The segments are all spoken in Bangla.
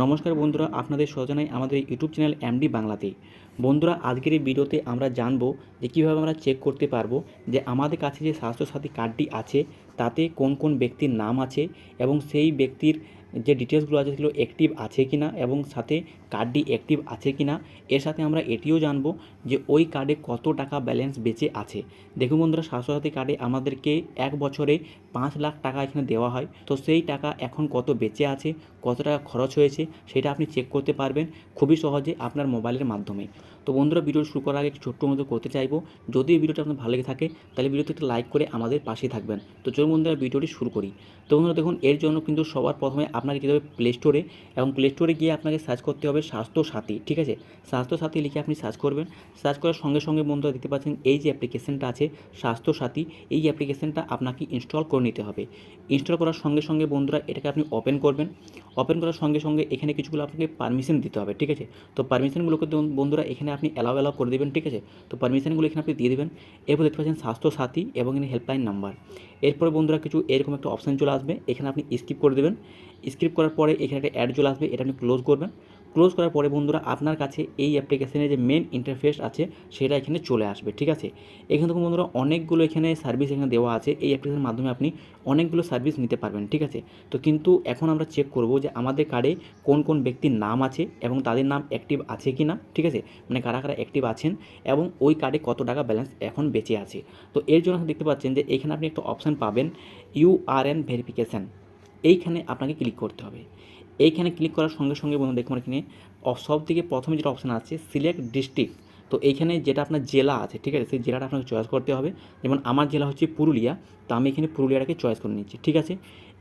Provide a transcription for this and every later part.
নমস্কার বন্ধুরা, আপনাদের সজানাই আমাদের ইউটিউব চ্যানেল এমডি বাংলাতে। বন্ধুরা, আজকের এই ভিডিওতে আমরা জানবো যে কীভাবে আমরা চেক করতে পারবো যে আমাদের কাছে যে স্বাস্থ্যসাথী কার্ডটি আছে তাতে কোন কোন ব্যক্তির নাম আছে এবং সেই ব্যক্তির যে ডিটেলসগুলো আছে সেগুলো অ্যাক্টিভ আছে কি না এবং সাথে কার্ডটি অ্যাক্টিভ আছে কি না। এর সাথে আমরা এটিও জানবো যে ওই কার্ডে কত টাকা ব্যালেন্স বেঁচে আছে। দেখুন বন্ধুরা, স্বাস্থ্যসাথী কার্ডে আমাদেরকে 1 বছরে 5 লাখ টাকা এখানে দেওয়া হয়, তো সেই টাকা এখন কত বেঁচে আছে, কত টাকা খরচ হয়েছে সেটা আপনি চেক করতে পারবেন খুবই সহজে আপনার মোবাইলের মাধ্যমে। তো বন্ধুরা, ভিডিও শুরু করার আগে একটু ছোট্ট মতো করতে চাইবো, যদি এই ভিডিওটা আপনার ভালো লেগে থাকে তাহলে ভিডিওতে একটা লাইক করে আমাদের পাশে থাকবেন। তো চলুন বন্ধুরা, ভিডিওটি শুরু করি। তো বন্ধুরা দেখুন, এর জন্য কিন্তু সবার প্রথমে আপনাকে যেতে হবে প্লে স্টোরে, এবং প্লে স্টোরে গিয়ে আপনাকে সার্চ করতে হবে স্বাস্থ্যসাথী। ঠিক আছে, স্বাস্থ্যসাথী লিখে আপনি সার্চ করবেন। সার্চ করার সঙ্গে সঙ্গে বন্ধুরা দেখতে পাচ্ছেন এই যে অ্যাপ্লিকেশনটা আছে স্বাস্থ্যসাথী, এই অ্যাপ্লিকেশনটা আপনাকে ইনস্টল করে নিতে হবে। ইনস্টল করার সঙ্গে সঙ্গে বন্ধুরা এটাকে আপনি ওপেন করবেন। ওপেন করার সঙ্গে সঙ্গে এখানে কিছুগুলো আপনাকে পারমিশন দিতে হবে। ঠিক আছে, তো পারমিশনগুলোকে বন্ধুরা এখানে আপনি অ্যালাউ করে দেবেন। ঠিক আছে, তো পারমিশনগুলো এখানে আপনি দিয়ে দেবেন। এরপর দেখতে পাচ্ছেন স্বাস্থ্যসাথী এবং এখানে হেল্পলাইন নাম্বার। এরপরে বন্ধুরা কিছু এরকম একটা অপশান চলে আসবে, এখানে আপনি স্কিপ করে দেবেন। স্কিপ করার পরে এখানে একটা অ্যাড চলে আসবে, এটা আপনি ক্লোজ করবেন। ক্লোজ করার পরে বন্ধুরা আপনার কাছে এই অ্যাপ্লিকেশনের যে মেন ইন্টারফেস আছে সেটা এখানে চলে আসবে। ঠিক আছে, এখানে দেখুন বন্ধুরা অনেকগুলো এখানে সার্ভিস এখানে দেওয়া আছে। এই অ্যাপ্লিকেশনের মাধ্যমে আপনি অনেকগুলো সার্ভিস নিতে পারবেন। ঠিক আছে, তো কিন্তু এখন আমরা চেক করব যে আমাদের কার্ডে কোন কোন ব্যক্তির নাম আছে এবং তাদের নাম অ্যাক্টিভ আছে কি না। ঠিক আছে, মানে কারা কারা অ্যাক্টিভ আছেন এবং ওই কার্ডে কত টাকা ব্যালেন্স এখন বেঁচে আছে। তো এর জন্য দেখতে পাচ্ছেন যে এখানে আপনি একটা অপশান পাবেন, ইউআরএন ভেরিফিকেশান। এইখানে আপনাকে ক্লিক করতে হবে। এইখানে ক্লিক করার সঙ্গে সঙ্গে বন্ধু দেখুন এখানে সব থেকে প্রথমে যেটা অপশান আছে সিলেক্ট ডিস্ট্রিক্ট। তো এইখানে যেটা আপনার জেলা আছে, ঠিক আছে, সেই জেলাটা আপনাকে চয়েস করতে হবে। যেমন আমার জেলা হচ্ছে পুরুলিয়া, তো আমি এখানে পুরুলিয়াটাকে চয়েস করে নিচ্ছি। ঠিক আছে,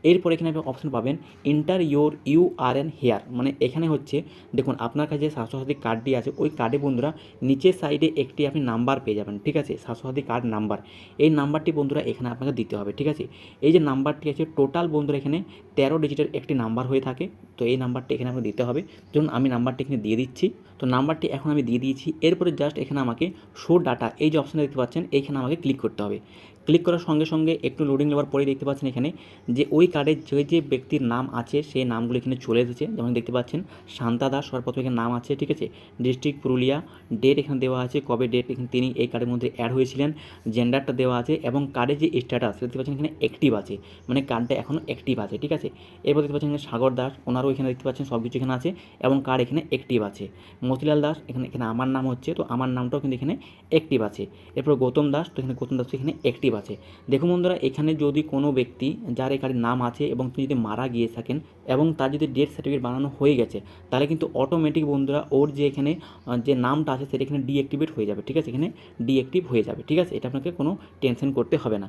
এরপর এখানে আপনি অপশান পাবেন ইন্টার ইউর ইউআরএন হেয়ার, মানে এখানে হচ্ছে দেখুন আপনার কাছে যে স্বাস্থ্যসাথী কার্ডটি আছে ওই কার্ডে বন্ধুরা নিচের সাইডে একটি আপনি নাম্বার পেয়ে যাবেন। ঠিক আছে, স্বাস্থ্যসাথী কার্ড নাম্বার, এই নাম্বারটি বন্ধুরা এখানে আপনাকে দিতে হবে। ঠিক আছে, এই যে নাম্বারটি আছে টোটাল বন্ধুরা এখানে 13 ডিজিটের একটি নাম্বার হয়ে থাকে, তো এই নাম্বারটি এখানে আপনাকে দিতে হবে। ধরুন আমি নাম্বারটি এখানে দিয়ে দিচ্ছি, তো নাম্বারটি এখন আমি দিয়ে দিয়েছি। এরপরে জাস্ট এখানে আমাকে শো ডাটা, এই যে অপশানটা দেখতে পাচ্ছেন এইখানে আমাকে ক্লিক করতে হবে। ক্লিক করার সঙ্গে সঙ্গে একটু লোডিং নেওয়ার পরেই দেখতে পাচ্ছেন এখানে যে ওই কার্ডে যে যে ব্যক্তির নাম আছে সেই নামগুলো এখানে চলে এসেছে। যেমন দেখতে পাচ্ছেন শান্তা দাস সবার প্রথমে এখানে নাম আছে। ঠিক আছে, ডিস্ট্রিক্ট পুরুলিয়া, ডেট এখানে দেওয়া আছে কবে ডেট এখানে তিনি এই কার্ডের মধ্যে অ্যাড হয়েছিলেন, জেন্ডারটা দেওয়া আছে এবং কার্ডের যে স্ট্যাটাস দেখতে পাচ্ছেন এখানে অ্যাক্টিভ আছে, মানে কার্ডটা এখনও অ্যাক্টিভ আছে। ঠিক আছে, এরপর দেখতে পাচ্ছেন এখানে সাগর দাস, ওনারও এখানে দেখতে পাচ্ছেন সব কিছু এখানে আছে এবং কার্ড এখানে অ্যাক্টিভ আছে। মতিলাল দাস এখানে এখানে আমার নাম হচ্ছে, তো আমার নামটাও কিন্তু এখানে অ্যাক্টিভ আছে। এরপর গৌতম দাস, তো এখানে গৌতম দাস এখানে অ্যাক্টিভ আছে। দেখুন বন্ধুরা, এখানে যদি কোনো ব্যক্তি যার এখানে নাম আছে এবং তিনি যদি মারা গিয়ে থাকেন এবং তার যদি ডেথ সার্টিফিকেট বানানো হয়ে গেছে তাহলে কিন্তু অটোমেটিক বন্ধুরা ওর যে এখানে যে নামটা আছে সেটা এখানে ডিঅ্যাক্টিভেট হয়ে যাবে। ঠিক আছে, এখানে ডিঅ্যাক্টিভ হয়ে যাবে। ঠিক আছে, এটা আপনাকে কোনো টেনশন করতে হবে না।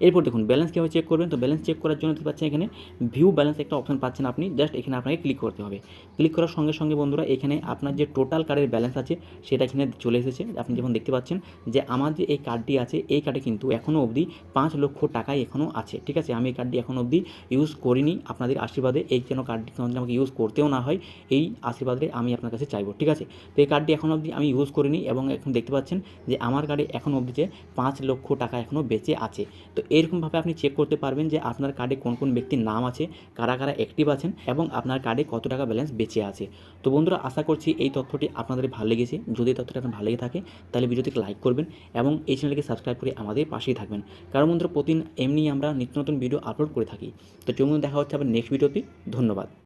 এরপর দেখুন ব্যালেন্স কীভাবে চেক করবেন। তো ব্যালেন্স চেক করার জন্য দেখতে পাচ্ছেন এখানে ভিউ ব্যালেন্স একটা অপশন পাচ্ছেন আপনি, জাস্ট এখানে আপনাকে ক্লিক করতে হবে। ক্লিক করার সঙ্গে সঙ্গে বন্ধুরা এখানে আপনার যে টোটাল কার্ডের ব্যালেন্স আছে সেটা এখানে চলে এসেছে। আপনি যখন দেখতে পাচ্ছেন যে আমার যে এই কার্ডটি আছে এই কার্ডে কিন্তু এখনও অবধি 5 লক্ষ টাকাই এখনও আছে। ঠিক আছে, আমি এই কার্ডটি এখনও অবধি ইউজ করিনি, আপনাদের আশীর্বাদে এই যেন কার্ডটি আমাকে ইউজ করতেও না হয় এই আশীর্বাদে আমি আপনার কাছে চাইবো। ঠিক আছে, তো এই কার্ডটি এখনও অবধি আমি ইউজ করিনি এবং এখন দেখতে পাচ্ছেন যে আমার কার্ডে এখনও অবধি যে 5 লক্ষ টাকা এখনও বেঁচে আছে। তো এরকমভাবে আপনি চেক করতে পারবেন যে আপনার কার্ডে কোন কোন ব্যক্তির নাম আছে, কারা কারা অ্যাক্টিভ আছেন এবং আপনার কার্ডে কত টাকা ব্যালেন্স বেঁচে আছে। তো বন্ধুরা, আশা করছি এই তথ্যটি আপনাদের ভালো লেগেছে। যদি তথ্যটি আপনার ভালো লেগে থাকে তাহলে ভিডিওটিকে লাইক করবেন এবং এই চ্যানেলকে সাবস্ক্রাইব করে আমাদের পাশেই থাকবেন, কারণ বন্ধুরা প্রতিদিন এমনি আমরা নিত্য নতুন ভিডিও আপলোড করে থাকি। তো চলুন দেখা হচ্ছে আবার নেক্সট ভিডিওতে। ধন্যবাদ।